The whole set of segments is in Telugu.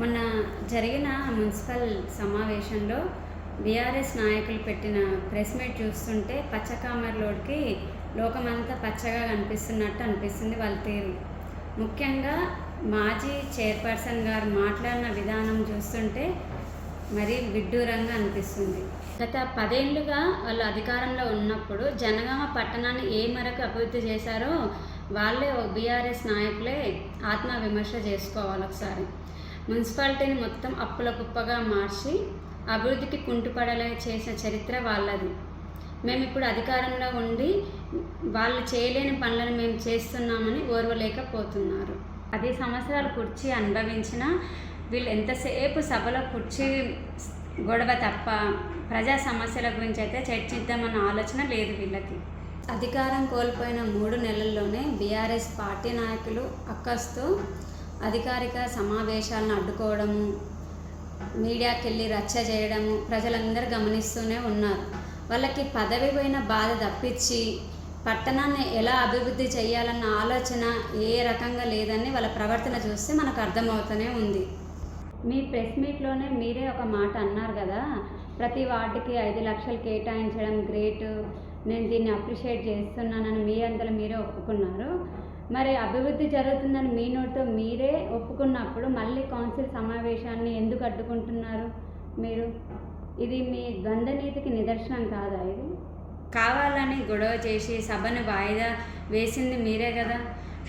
మొన్న జరిగిన మున్సిపల్ సమావేశంలో బీఆర్ఎస్ నాయకులు పెట్టిన ప్రెస్ మీట్ చూస్తుంటే పచ్చకామెర్లోడికి లోకమంతా పచ్చగా కనిపిస్తున్నట్టు అనిపిస్తుంది వాళ్ళ తీరు. ముఖ్యంగా మాజీ చైర్పర్సన్ గారు మాట్లాడిన విధానం చూస్తుంటే మరీ విడ్డూరంగా అనిపిస్తుంది. గత 10 ఏళ్లుగా వాళ్ళు అధికారంలో ఉన్నప్పుడు జనగామ పట్టణాన్ని ఏ మేరకు అభివృద్ధి చేశారో వాళ్ళే బీఆర్ఎస్ నాయకులే ఆత్మవిమర్శ చేసుకోవాలి ఒకసారి. మున్సిపాలిటీని మొత్తం అప్పుల కుప్పగా మార్చి అభివృద్ధికి కుంటుపడలే చేసిన చరిత్ర వాళ్ళది. మేము ఇప్పుడు అధికారంలో ఉండి వాళ్ళు చేయలేని పనులను మేము చేస్తున్నామని ఓర్వలేకపోతున్నారు. 10 సంవత్సరాలు కుర్చీ అనుభవించిన వీళ్ళు ఎంతసేపు సభలో కుర్చీ గొడవ తప్ప ప్రజా సమస్యల గురించి అయితే చర్చిద్దామన్న ఆలోచన లేదు వీళ్ళకి. అధికారం కోల్పోయిన 3 నెలల్లోనే బీఆర్ఎస్ పార్టీ నాయకులు అక్కస్తో అధికారిక సమావేశాలను అడ్డుకోవడము, మీడియాకి వెళ్ళి రచ్చ చేయడము ప్రజలందరూ గమనిస్తూనే ఉన్నారు. వాళ్ళకి పదవి పోయిన బాధ తప్పించి పట్టణాన్ని ఎలా అభివృద్ధి చేయాలన్న ఆలోచన ఏ రకంగా లేదని వాళ్ళ ప్రవర్తన చూస్తే మనకు అర్థమవుతూనే ఉంది. మీ ప్రెస్ మీట్లోనే మీరే ఒక మాట అన్నారు కదా, ప్రతి వార్డుకి 5 లక్షలు కేటాయించడం గ్రేట్, నేను దీన్ని అప్రిషియేట్ చేస్తున్నానని మీ అంతలో మీరే ఒప్పుకున్నారు. మరి అభివృద్ధి జరుగుతుందని మీ నోటితో మీరే ఒప్పుకున్నప్పుడు మళ్ళీ కౌన్సిల్ సమావేశాన్ని ఎందుకు అడ్డుకుంటున్నారు మీరు? ఇది మీ ద్వంద్వ నీతికి నిదర్శనం కాదా? ఇది కావాలని గొడవ చేసి సభను వాయిదా వేసింది మీరే కదా.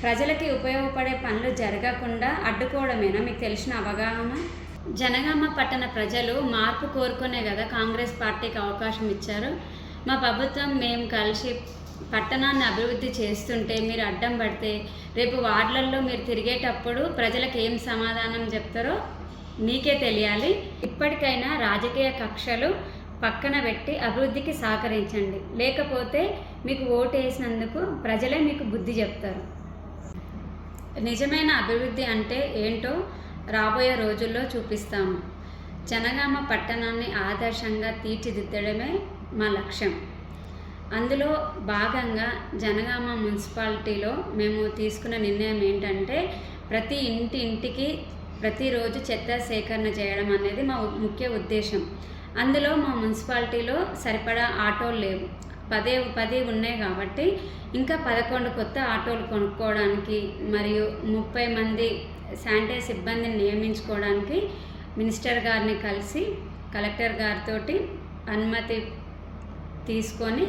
ప్రజలకి ఉపయోగపడే పనులు జరగకుండా అడ్డుకోవడమేనా మీకు తెలిసిన అవగాహన? జనగామ పట్టణ ప్రజలు మార్పు కోరుకునే కదా కాంగ్రెస్ పార్టీకి అవకాశం ఇచ్చారు. మా ప్రభుత్వం మేము కలిసి పట్టణాన్ని అభివృద్ధి చేస్తుంటే మీరు అడ్డం పడితే రేపు వార్డులలో మీరు తిరిగేటప్పుడు ప్రజలకు ఏం సమాధానం చెప్తారో మీకే తెలియాలి. ఇప్పటికైనా రాజకీయ కక్షలు పక్కన పెట్టి అభివృద్ధికి సహకరించండి, లేకపోతే మీకు ఓటు వేసినందుకు ప్రజలే మీకు బుద్ధి చెప్తారు. నిజమైన అభివృద్ధి అంటే ఏంటో రాబోయే రోజుల్లో చూపిస్తాము. జనగామ పట్టణాన్ని ఆదర్శంగా తీర్చిదిద్దడమే మా లక్ష్యం. అందులో భాగంగా జనగామ మున్సిపాలిటీలో మేము తీసుకున్న నిర్ణయం ఏంటంటే ప్రతి ఇంటికి ప్రతిరోజు చెత్త సేకరణ చేయడం అనేది మా ముఖ్య ఉద్దేశం. అందులో మా మున్సిపాలిటీలో సరిపడా ఆటోలు లేవు, 10 ఉన్నాయి కాబట్టి ఇంకా 11 కొత్త ఆటోలు కొనుక్కోవడానికి మరియు 30 మంది శానిటరీ సిబ్బందిని నియమించుకోవడానికి మినిస్టర్ గారిని కలిసి కలెక్టర్ గారితో అనుమతి తీసుకొని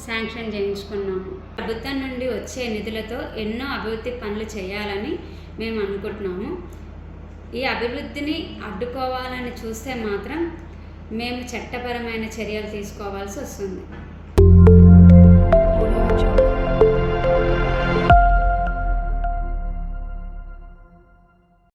శాంక్షన్ చేయించుకున్నాము. ప్రభుత్వం నుండి వచ్చే నిధులతో ఎన్నో అభివృద్ధి పనులు చేయాలని మేము అనుకుంటున్నాము. ఈ అభివృద్ధిని అడ్డుకోవాలని చూస్తే మాత్రం మేము చట్టపరమైన చర్యలు తీసుకోవాల్సి వస్తుంది.